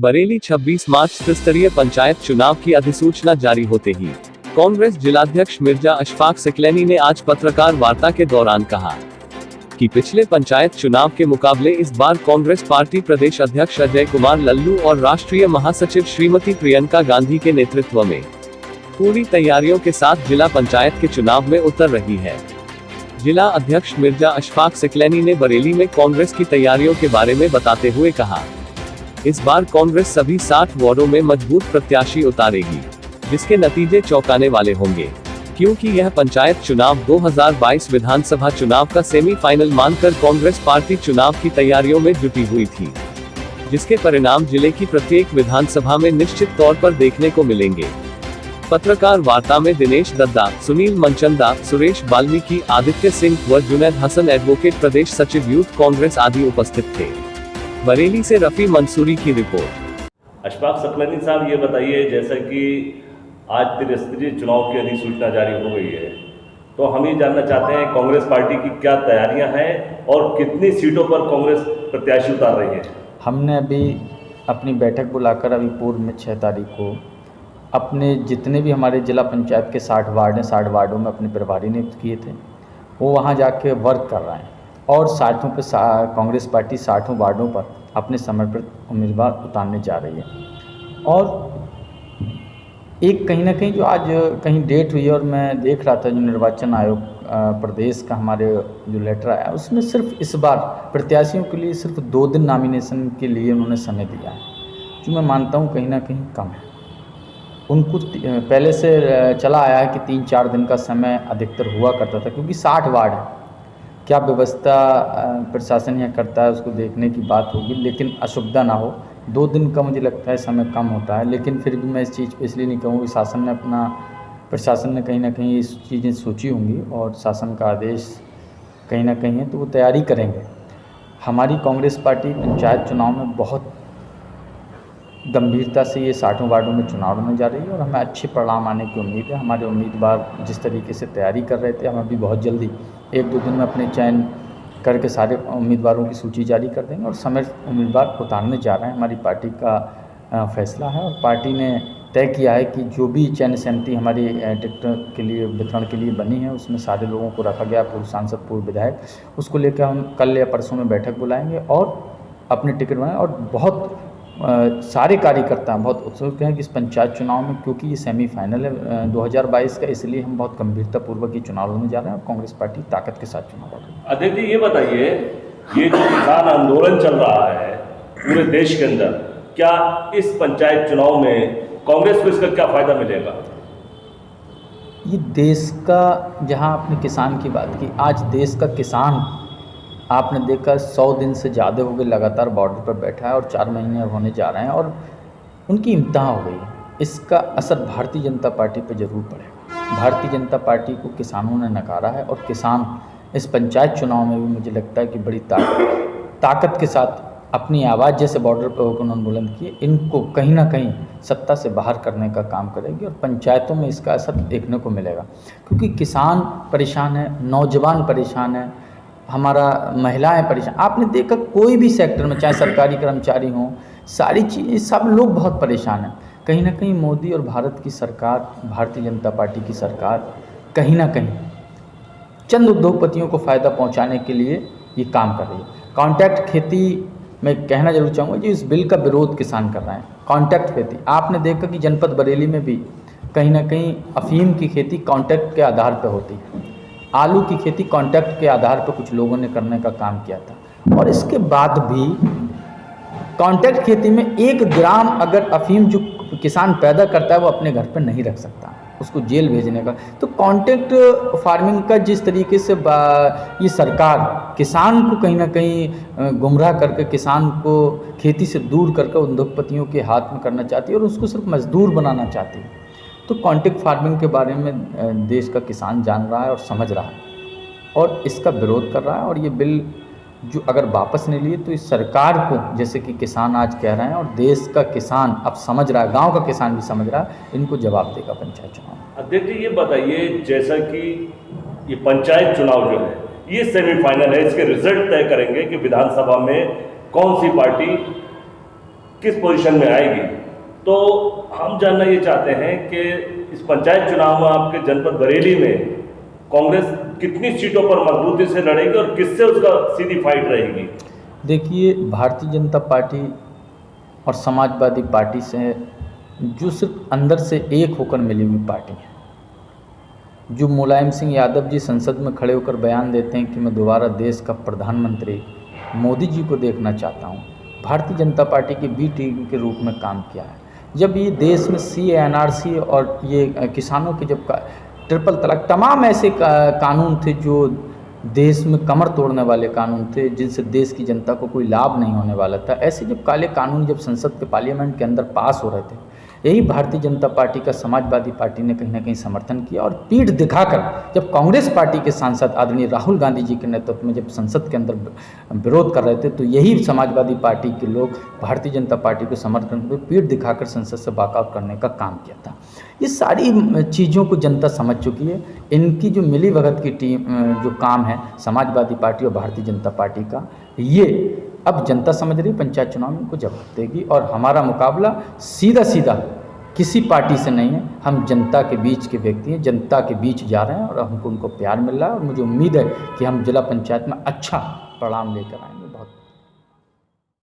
बरेली 26 मार्च त्रिस्तरीय पंचायत चुनाव की अधिसूचना जारी होते ही कांग्रेस जिलाध्यक्ष मिर्जा अशफाक सिकलैनी ने आज पत्रकार वार्ता के दौरान कहा कि पिछले पंचायत चुनाव के मुकाबले इस बार कांग्रेस पार्टी प्रदेश अध्यक्ष अजय कुमार लल्लू और राष्ट्रीय महासचिव श्रीमती प्रियंका गांधी के नेतृत्व में पूरी तैयारियों के साथ जिला पंचायत के चुनाव में उतर रही है। जिला अध्यक्ष मिर्जा अशफाक सिकलैनी ने बरेली में कांग्रेस की तैयारियों के बारे में बताते हुए कहा, इस बार कांग्रेस सभी 60 वार्डों में मजबूत प्रत्याशी उतारेगी, जिसके नतीजे चौंकाने वाले होंगे, क्योंकि यह पंचायत चुनाव 2022 विधानसभा चुनाव का सेमीफाइनल मानकर कांग्रेस पार्टी चुनाव की तैयारियों में जुटी हुई थी, जिसके परिणाम जिले की प्रत्येक विधानसभा में निश्चित तौर पर देखने को मिलेंगे। पत्रकार वार्ता में दिनेश दद्दा, सुनील मनचंदा, सुरेश वाल्मीकि, आदित्य सिंह व जुनैद हसन एडवोकेट प्रदेश सचिव यूथ कांग्रेस आदि उपस्थित थे। बरेली से रफी मंसूरी की रिपोर्ट। अशफाक सिकलैनी साहब, ये बताइए, जैसा कि आज त्रिस्तरीय चुनाव की अधिसूचना जारी हो गई है, तो हम ये जानना चाहते हैं कांग्रेस पार्टी की क्या तैयारियां हैं और कितनी सीटों पर कांग्रेस प्रत्याशी उतार रही है। हमने अभी अपनी बैठक बुलाकर अभी पूर्व में 6 तारीख को अपने जितने भी हमारे जिला पंचायत के 60 वार्ड हैं, 60 वार्डों में अपने प्रभारी नियुक्त किए थे, वो वहाँ जाके वर्क कर रहे हैं और 60 पे कांग्रेस पार्टी 60 वार्डों पर अपने समर्पित उम्मीदवार उतारने जा रही है। और एक कहीं ना कहीं जो आज कहीं डेट हुई है और मैं देख रहा था जो निर्वाचन आयोग प्रदेश का हमारे जो लेटर आया, उसमें सिर्फ इस बार प्रत्याशियों के लिए सिर्फ 2 दिन नॉमिनेशन के लिए उन्होंने समय दिया है, जो मैं मानता हूँ कहीं ना कहीं कम है। उनको पहले से चला आया है कि 3-4 दिन का समय अधिकतर हुआ करता था, क्योंकि 60 वार्ड है, क्या व्यवस्था प्रशासन यहाँ करता है उसको देखने की बात होगी, लेकिन असुविधा ना हो। 2 दिन का मुझे लगता है समय कम होता है, लेकिन फिर भी मैं इस चीज़ पे इसलिए नहीं कहूँगी, प्रशासन ने कहीं ना कहीं इस चीज़ें सोची होंगी और शासन का आदेश कहीं ना कहीं है तो वो तैयारी करेंगे। हमारी कांग्रेस पार्टी पंचायत चुनाव में बहुत गंभीरता से ये 60 वार्डों में चुनाव लड़ने जा रही है और हमें अच्छे परिणाम आने की उम्मीद है। हमारे उम्मीदवार जिस तरीके से तैयारी कर रहे थे, हम अभी बहुत जल्दी 1-2 दिन में अपने चयन करके सारे उम्मीदवारों की सूची जारी कर देंगे और समय उम्मीदवार उतारने जा रहे हैं। हमारी पार्टी का फैसला है और पार्टी ने तय किया है कि जो भी चयन समिति हमारी टिकट के लिए वितरण के लिए बनी है, उसमें सारे लोगों को रखा गया, पूर्व सांसद, पूर्व विधायक, उसको लेकर हम कल या परसों में बैठक बुलाएंगे और अपने टिकट बनाएं। और बहुत सारे कार्यकर्ता बहुत उत्सुक हैं कि इस पंचायत चुनाव में, क्योंकि ये सेमीफाइनल है 2022 का, इसलिए हम बहुत गंभीरतापूर्वक ये चुनाव लड़ने जा रहे हैं और कांग्रेस पार्टी ताकत के साथ चुनाव लड़ रही है। अध्यक्ष जी, ये बताइए, ये जो किसान आंदोलन चल रहा है पूरे देश के अंदर, क्या इस पंचायत चुनाव में कांग्रेस को इसका क्या फायदा मिलेगा? ये देश का, जहाँ आपने किसान की बात की, आज देश का किसान आपने देखा 100 दिन से ज़्यादा हो गए लगातार बॉर्डर पर बैठा है और 4 महीने अब होने जा रहे हैं और उनकी इम्तिहान हो गई है। इसका असर भारतीय जनता पार्टी पर जरूर पड़ेगा। भारतीय जनता पार्टी को किसानों ने नकारा है और किसान इस पंचायत चुनाव में भी मुझे लगता है कि बड़ी ताकत के साथ अपनी आवाज़ जैसे बॉर्डर पर होकर उन्होंने बुलंद किए, इनको कहीं ना कहीं सत्ता से बाहर करने का काम करेगी और पंचायतों में इसका असर देखने को मिलेगा, क्योंकि किसान परेशान है, नौजवान परेशान है, हमारा महिलाएं परेशान। आपने देखा कोई भी सेक्टर में, चाहे सरकारी कर्मचारी हों, सारी चीज़ें, सब लोग बहुत परेशान हैं। कहीं ना कहीं मोदी और भारत की सरकार, भारतीय जनता पार्टी की सरकार कहीं ना कहीं चंद उद्योगपतियों को फ़ायदा पहुंचाने के लिए ये काम कर रही है। कॉन्ट्रैक्ट खेती, मैं कहना जरूर चाहूँगा कि इस बिल का विरोध किसान कर रहे हैं। कॉन्ट्रैक्ट खेती, आपने देखा कि जनपद बरेली में भी कहीं ना कहीं अफीम की खेती कॉन्ट्रैक्ट के आधार पर होती है, आलू की खेती कॉन्ट्रैक्ट के आधार पर कुछ लोगों ने करने का काम किया था और इसके बाद भी कॉन्ट्रैक्ट खेती में 1 ग्राम अगर अफीम जो किसान पैदा करता है वो अपने घर पर नहीं रख सकता, उसको जेल भेजने का। तो कॉन्ट्रैक्ट फार्मिंग का जिस तरीके से ये सरकार किसान को कहीं ना कहीं गुमराह करके किसान को खेती से दूर करके उद्योगपतियों के हाथ में करना चाहती है और उसको सिर्फ मजदूर बनाना चाहती है, तो कॉन्ट्रैक्ट फार्मिंग के बारे में देश का किसान जान रहा है और समझ रहा है और इसका विरोध कर रहा है। और ये बिल जो अगर वापस नहीं लिए तो इस सरकार को, जैसे कि किसान आज कह रहे हैं और देश का किसान अब समझ रहा है, गांव का किसान भी समझ रहा है, इनको जवाब देगा पंचायत चुनाव। अध्यक्ष जी, ये बताइए, जैसा कि ये पंचायत चुनाव जो है ये सेमीफाइनल है, इसके रिजल्ट तय करेंगे कि विधानसभा में कौन सी पार्टी किस पोजीशन में आएगी। तो हम जानना ये चाहते हैं कि इस पंचायत चुनाव में आपके जनपद बरेली में कांग्रेस कितनी सीटों पर मजबूती से लड़ेगी और किससे उसका सीधी फाइट रहेगी। देखिए, भारतीय जनता पार्टी और समाजवादी पार्टी से जो सिर्फ अंदर से एक होकर मिली हुई पार्टी है। जो मुलायम सिंह यादव जी संसद में खड़े होकर बयान देते हैं कि मैं दोबारा देश का प्रधानमंत्री मोदी जी को देखना चाहता हूँ, भारतीय जनता पार्टी की बी टीम के रूप में काम किया है। जब ये देश में CA/NRC और ये किसानों के जब ट्रिपल तलाक, तमाम ऐसे कानून थे जो देश में कमर तोड़ने वाले कानून थे, जिनसे देश की जनता को कोई लाभ नहीं होने वाला था, ऐसे जब काले कानून जब संसद के पार्लियामेंट के अंदर पास हो रहे थे, यही भारतीय जनता पार्टी का समाजवादी पार्टी ने कहीं ना कहीं समर्थन किया। और पीठ दिखाकर जब कांग्रेस पार्टी के सांसद आदरणीय राहुल गांधी जी के नेतृत्व में जब संसद के अंदर विरोध कर रहे थे, तो यही समाजवादी पार्टी के लोग भारतीय जनता पार्टी को समर्थन करके पीठ दिखाकर संसद से वॉकआउट करने का काम किया था। ये सारी चीज़ों को जनता समझ चुकी है। इनकी जो मिली भगत की टीम जो काम है समाजवादी पार्टी और भारतीय जनता पार्टी का, ये अब जनता समझ रही, पंचायत चुनाव में इनको जवाब देगी। और हमारा मुकाबला सीधा सीधा किसी पार्टी से नहीं है, हम जनता के बीच के व्यक्ति हैं, जनता के बीच जा रहे हैं और हमको उनको प्यार मिल रहा है। और मुझे उम्मीद है कि हम जिला पंचायत में अच्छा परिणाम लेकर आएंगे।